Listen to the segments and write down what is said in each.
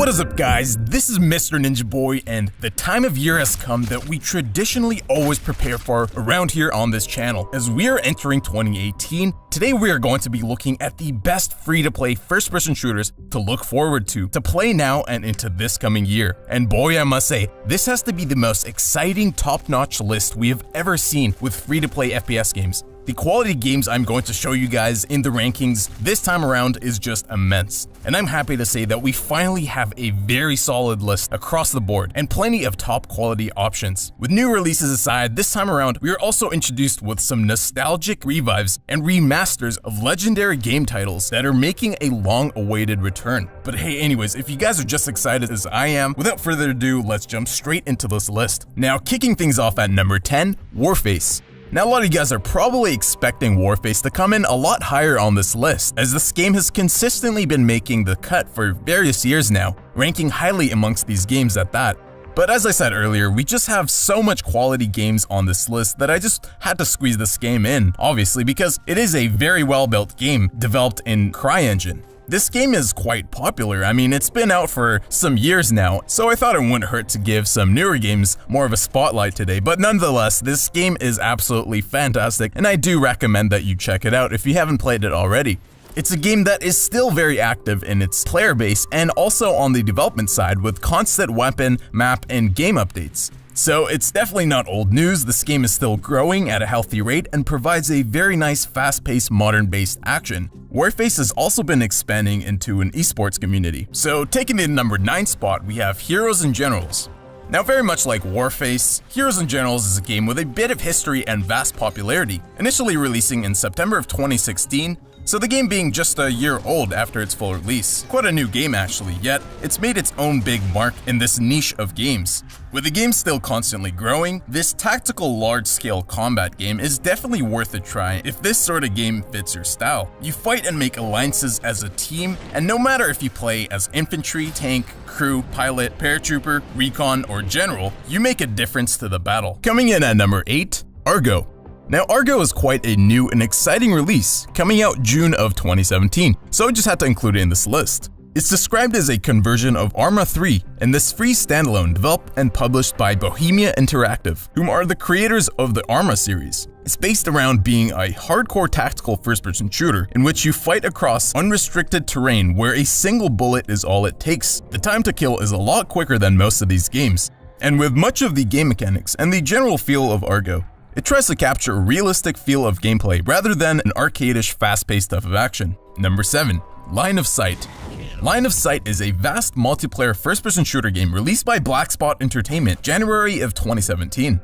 What is up, guys? This is Mr. Ninja Boy, and the time of year has come that we traditionally always prepare for around here on this channel. As we are entering 2018, today we are going to be looking at the best free-to-play first-person shooters to look forward to play now and into this coming year. And boy, I must say, this has to be the most exciting, top-notch list we have ever seen with free-to-play FPS games. The quality games I'm going to show you guys in the rankings this time around is just immense. And I'm happy to say that we finally have a very solid list across the board and plenty of top quality options. With new releases aside, this time around, we are also introduced with some nostalgic revives and remasters of legendary game titles that are making a long-awaited return. But hey, anyways, if you guys are just excited as I am, without further ado, let's jump straight into this list. Now, kicking things off at number 10, Warface. Now, a lot of you guys are probably expecting Warface to come in a lot higher on this list, as this game has consistently been making the cut for various years now, ranking highly amongst these games at that. But as I said earlier, we just have so much quality games on this list that I just had to squeeze this game in, obviously, because it is a very well-built game developed in CryEngine. This game is quite popular. I mean, it's been out for some years now, so I thought it wouldn't hurt to give some newer games more of a spotlight today. But nonetheless, this game is absolutely fantastic, and I do recommend that you check it out if you haven't played it already. It's a game that is still very active in its player base and also on the development side with constant weapon, map, and game updates. So it's definitely not old news. This game is still growing at a healthy rate and provides a very nice fast-paced modern-based action. Warface has also been expanding into an esports community. So taking the number 9 spot, we have Heroes and Generals. Now, very much like Warface, Heroes and Generals is a game with a bit of history and vast popularity, initially releasing in September of 2016, so the game being just a year old after its full release. Quite a new game actually, yet it's made its own big mark in this niche of games. With the game still constantly growing, this tactical large-scale combat game is definitely worth a try if this sort of game fits your style. You fight and make alliances as a team, and no matter if you play as infantry, tank, crew, pilot, paratrooper, recon, or general, you make a difference to the battle. Coming in at number 8, Argo. Now, Argo is quite a new and exciting release, coming out June of 2017, so I just had to include it in this list. It's described as a conversion of Arma 3, and this free standalone developed and published by Bohemia Interactive, whom are the creators of the Arma series. It's based around being a hardcore tactical first-person shooter in which you fight across unrestricted terrain where a single bullet is all it takes. The time to kill is a lot quicker than most of these games, and with much of the game mechanics and the general feel of Argo, it tries to capture a realistic feel of gameplay rather than an arcadish, fast-paced type of action. Number 7, Line of Sight. Line of Sight is a vast multiplayer first-person shooter game released by Blackspot Entertainment, January of 2017.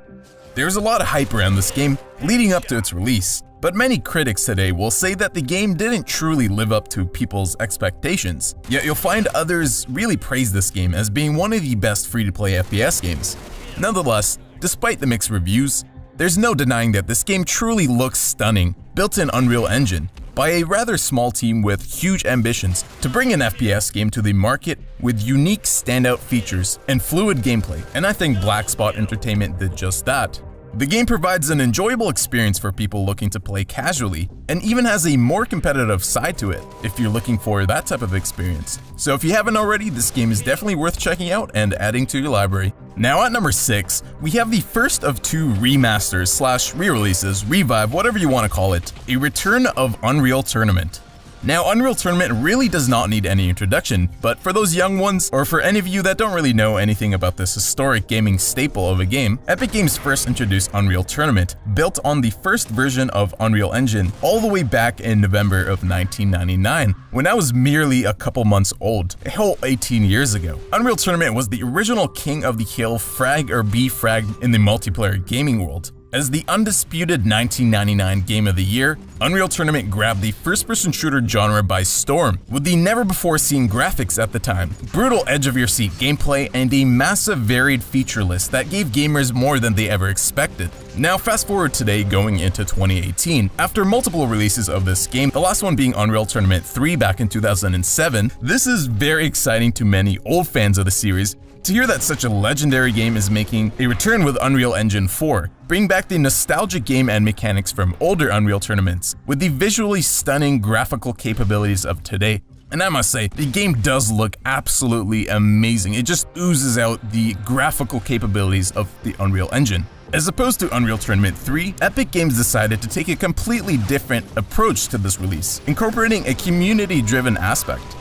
There's a lot of hype around this game leading up to its release, but many critics today will say that the game didn't truly live up to people's expectations. Yet you'll find others really praise this game as being one of the best free-to-play FPS games. Nonetheless, despite the mixed reviews, there's no denying that this game truly looks stunning, built in Unreal Engine, by a rather small team with huge ambitions to bring an FPS game to the market with unique standout features and fluid gameplay, and I think Blackspot Entertainment did just that. The game provides an enjoyable experience for people looking to play casually, and even has a more competitive side to it if you're looking for that type of experience. So if you haven't already, this game is definitely worth checking out and adding to your library. Now at number 6, we have the first of 2 remasters slash re-releases, revive, whatever you want to call it, a return of Unreal Tournament. Now, Unreal Tournament really does not need any introduction, but for those young ones, or for any of you that don't really know anything about this historic gaming staple of a game, Epic Games first introduced Unreal Tournament, built on the first version of Unreal Engine, all the way back in November of 1999, when I was merely a couple months old, a whole 18 years ago. Unreal Tournament was the original king of the hill frag or be fragged in the multiplayer gaming world. As the undisputed 1999 Game of the Year, Unreal Tournament grabbed the first-person shooter genre by storm, with the never-before-seen graphics at the time, brutal edge-of-your-seat gameplay, and a massive varied feature list that gave gamers more than they ever expected. Now fast forward today going into 2018, after multiple releases of this game, the last one being Unreal Tournament 3 back in 2007, this is very exciting to many old fans of the series, to hear that such a legendary game is making a return with Unreal Engine 4, bring back the nostalgic game and mechanics from older Unreal tournaments with the visually stunning graphical capabilities of today. And I must say, the game does look absolutely amazing. It just oozes out the graphical capabilities of the Unreal Engine. As opposed to Unreal Tournament 3, Epic Games decided to take a completely different approach to this release, incorporating a community-driven aspect.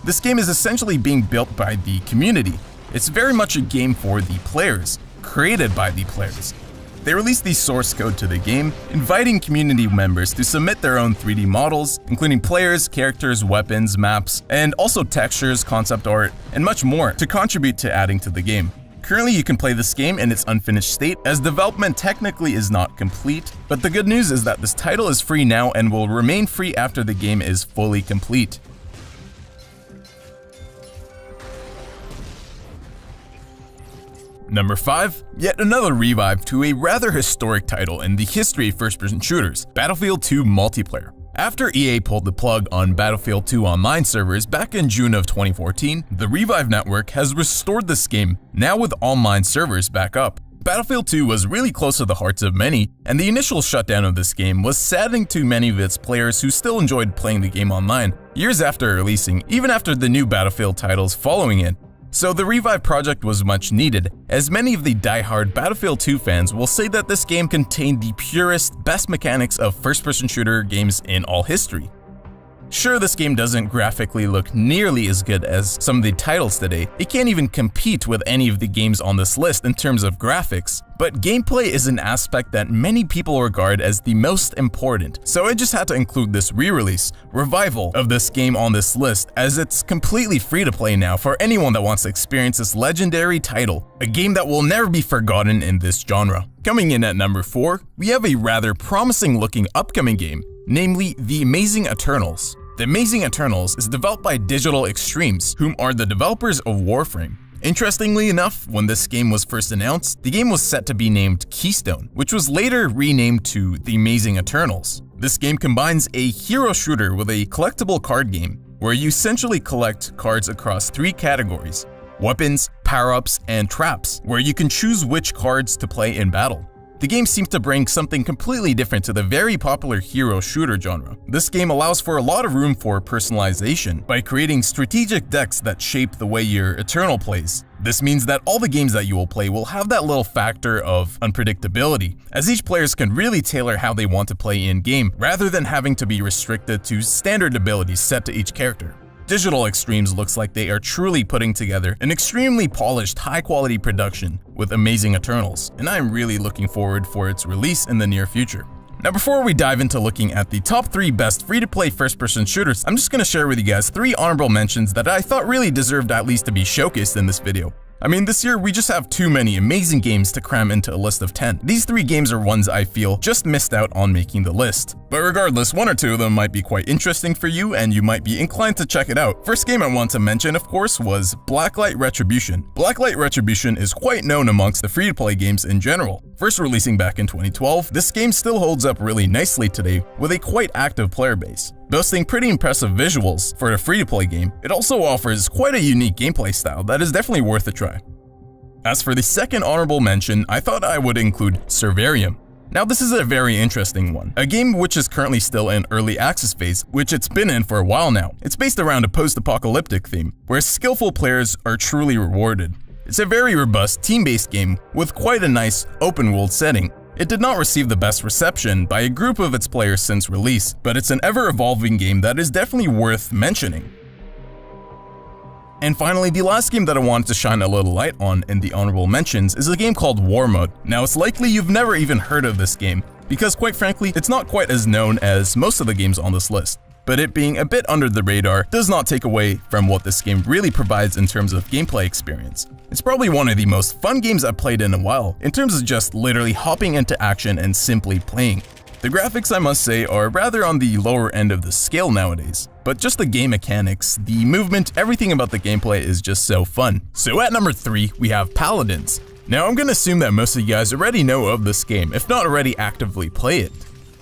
This game is essentially being built by the community. It's very much a game for the players, created by the players. They released the source code to the game, inviting community members to submit their own 3D models, including players, characters, weapons, maps, and also textures, concept art, and much more to contribute to adding to the game. Currently, you can play this game in its unfinished state, as development technically is not complete, but the good news is that this title is free now and will remain free after the game is fully complete. Number 5, yet another revive to a rather historic title in the history of first-person shooters, Battlefield 2 Multiplayer. After EA pulled the plug on Battlefield 2 online servers back in June of 2014, the Revive network has restored this game, now with online servers back up. Battlefield 2 was really close to the hearts of many, and the initial shutdown of this game was saddening to many of its players who still enjoyed playing the game online, years after releasing, even after the new Battlefield titles following it. So the Revive project was much needed, as many of the die-hard Battlefield 2 fans will say that this game contained the purest, best mechanics of first-person shooter games in all history. Sure, this game doesn't graphically look nearly as good as some of the titles today. It can't even compete with any of the games on this list in terms of graphics, but gameplay is an aspect that many people regard as the most important, so I just had to include this re-release, revival of this game on this list, as it's completely free to play now for anyone that wants to experience this legendary title, a game that will never be forgotten in this genre. Coming in at number 4, we have a rather promising looking upcoming game, namely The Amazing Eternals. The Amazing Eternals is developed by Digital Extremes, whom are the developers of Warframe. Interestingly enough, when this game was first announced, the game was set to be named Keystone, which was later renamed to The Amazing Eternals. This game combines a hero shooter with a collectible card game, where you essentially collect cards across 3 categories: weapons, power-ups, and traps, where you can choose which cards to play in battle. The game seems to bring something completely different to the very popular hero shooter genre. This game allows for a lot of room for personalization by creating strategic decks that shape the way your Eternal plays. This means that all the games that you will play will have that little factor of unpredictability, as each player can really tailor how they want to play in-game, rather than having to be restricted to standard abilities set to each character. Digital Extremes looks like they are truly putting together an extremely polished, high-quality production with Amazing Eternals, and I am really looking forward for its release in the near future. Now, before we dive into looking at the top 3 best free-to-play first-person shooters, I'm just going to share with you guys 3 honorable mentions that I thought really deserved at least to be showcased in this video. I mean, this year we just have too many amazing games to cram into a list of 10. These 3 games are ones I feel just missed out on making the list. But regardless, 1 or 2 of them might be quite interesting for you and you might be inclined to check it out. First game I want to mention, of course, was Blacklight Retribution. Blacklight Retribution is quite known amongst the free-to-play games in general. First releasing back in 2012, this game still holds up really nicely today with a quite active player base. Boasting pretty impressive visuals for a free-to-play game, it also offers quite a unique gameplay style that is definitely worth a try. As for the second honorable mention, I thought I would include Servarium. Now this is a very interesting one, a game which is currently still in early access phase, which it's been in for a while now. It's based around a post-apocalyptic theme, where skillful players are truly rewarded. It's a very robust team-based game with quite a nice open-world setting. It did not receive the best reception by a group of its players since release, but it's an ever-evolving game that is definitely worth mentioning. And finally, the last game that I wanted to shine a little light on in the honorable mentions is a game called War Mode. Now, it's likely you've never even heard of this game, because quite frankly, it's not quite as known as most of the games on this list. But it being a bit under the radar does not take away from what this game really provides in terms of gameplay experience. It's probably one of the most fun games I've played in a while, in terms of just literally hopping into action and simply playing. The graphics, I must say, are rather on the lower end of the scale nowadays, but just the game mechanics, the movement, everything about the gameplay is just so fun. So at number 3, we have Paladins. Now I'm gonna assume that most of you guys already know of this game, if not already actively play it.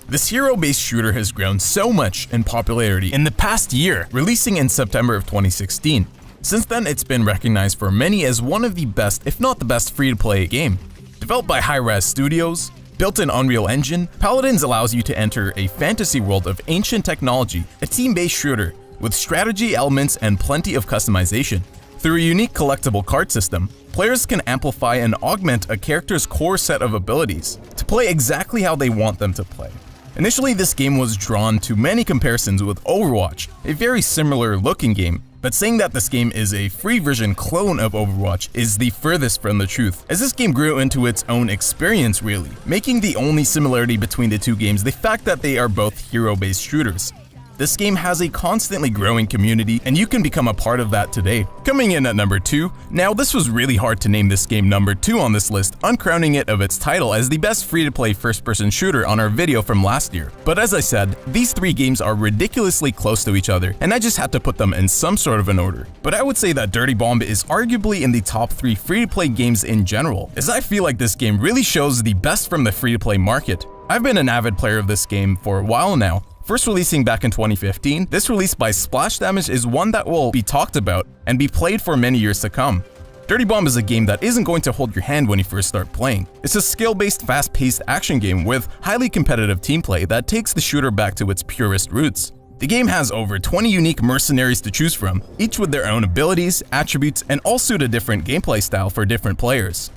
This hero-based shooter has grown so much in popularity in the past year, releasing in September of 2016. Since then, it's been recognized for many as one of the best, if not the best, free-to-play game. Developed by Hi-Res Studios, built in Unreal Engine, Paladins allows you to enter a fantasy world of ancient technology, a team-based shooter, with strategy elements and plenty of customization. Through a unique collectible card system, players can amplify and augment a character's core set of abilities to play exactly how they want them to play. Initially, this game was drawn to many comparisons with Overwatch, a very similar looking game, but saying that this game is a free version clone of Overwatch is the furthest from the truth, as this game grew into its own experience really, making the only similarity between the two games the fact that they are both hero-based shooters. This game has a constantly growing community, and you can become a part of that today. Coming in at number 2, now this was really hard to name this game number 2 on this list, uncrowning it of its title as the best free-to-play first-person shooter on our video from last year. But as I said, these 3 games are ridiculously close to each other, and I just had to put them in some sort of an order. But I would say that Dirty Bomb is arguably in the top 3 free-to-play games in general, as I feel like this game really shows the best from the free-to-play market. I've been an avid player of this game for a while now. First releasing back in 2015, this release by Splash Damage is one that will be talked about and be played for many years to come. Dirty Bomb is a game that isn't going to hold your hand when you first start playing. It's a skill-based, fast-paced action game with highly competitive team play that takes the shooter back to its purest roots. The game has over 20 unique mercenaries to choose from, each with their own abilities, attributes, and all suit a different gameplay style for different players.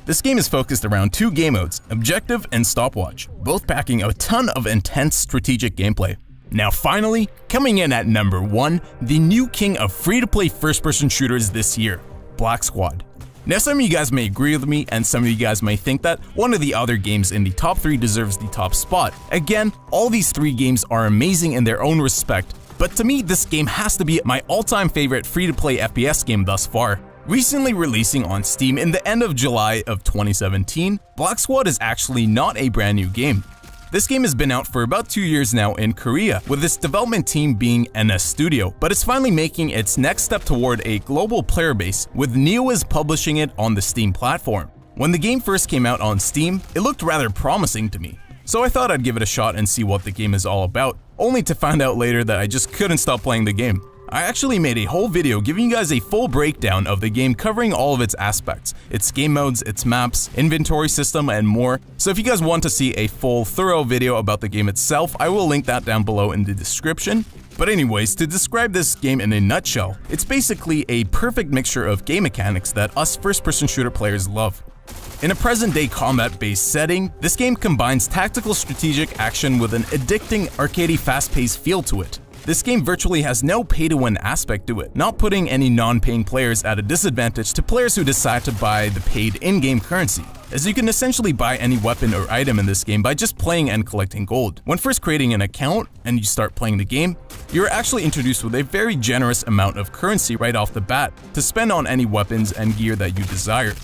This game is focused around 2 game modes, Objective and Stopwatch, both packing a ton of intense strategic gameplay. Now finally, coming in at number 1, the new king of free-to-play first-person shooters this year, Black Squad. Now some of you guys may agree with me, and some of you guys may think that one of the other games in the top 3 deserves the top spot. Again, all these 3 games are amazing in their own respect, but to me this game has to be my all-time favorite free-to-play FPS game thus far. Recently releasing on Steam in the end of July of 2017, Black Squad is actually not a brand new game. This game has been out for about 2 years now in Korea, with its development team being NS Studio, but it's finally making its next step toward a global player base, with Neowiz publishing it on the Steam platform. When the game first came out on Steam, it looked rather promising to me, so I thought I'd give it a shot and see what the game is all about, only to find out later that I just couldn't stop playing the game. I actually made a whole video giving you guys a full breakdown of the game covering all of its aspects, its game modes, its maps, inventory system, and more. So if you guys want to see a full, thorough video about the game itself, I will link that down below in the description. But anyways, to describe this game in a nutshell, it's basically a perfect mixture of game mechanics that us first-person shooter players love. In a present-day combat-based setting, this game combines tactical strategic action with an addicting, arcadey, fast-paced feel to it. This game virtually has no pay-to-win aspect to it, not putting any non-paying players at a disadvantage to players who decide to buy the paid in-game currency, as you can essentially buy any weapon or item in this game by just playing and collecting gold. When first creating an account and you start playing the game, you're actually introduced with a very generous amount of currency right off the bat to spend on any weapons and gear that you desire.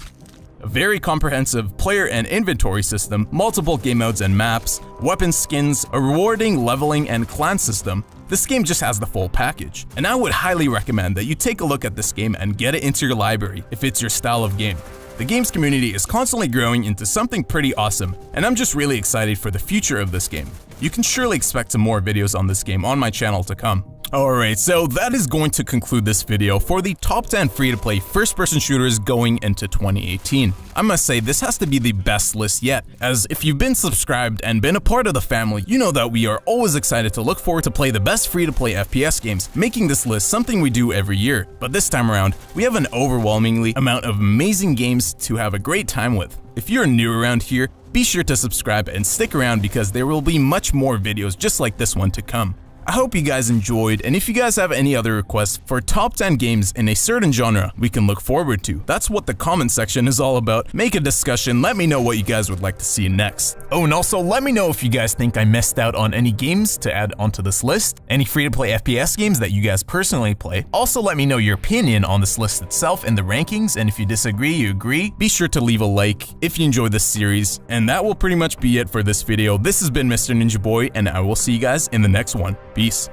A very comprehensive player and inventory system, multiple game modes and maps, weapon skins, a rewarding leveling and clan system. This game just has the full package, and I would highly recommend that you take a look at this game and get it into your library if it's your style of game. The game's community is constantly growing into something pretty awesome, and I'm just really excited for the future of this game. You can surely expect some more videos on this game on my channel to come. Alright, so that is going to conclude this video for the top 10 free-to-play first-person shooters going into 2018. I must say, this has to be the best list yet, as if you've been subscribed and been a part of the family, you know that we are always excited to look forward to play the best free-to-play FPS games, making this list something we do every year. But this time around, we have an overwhelmingly amount of amazing games to have a great time with. If you're new around here, be sure to subscribe and stick around because there will be much more videos just like this one to come. I hope you guys enjoyed, and if you guys have any other requests for top 10 games in a certain genre we can look forward to, that's what the comment section is all about. Make a discussion, let me know what you guys would like to see next. Oh, and also let me know if you guys think I missed out on any games to add onto this list, any free-to-play FPS games that you guys personally play. Also let me know your opinion on this list itself in the rankings, and if you disagree, you agree, be sure to leave a like if you enjoyed this series. And that will pretty much be it for this video. This has been Mr. Ninja Boy, and I will see you guys in the next one. Peace.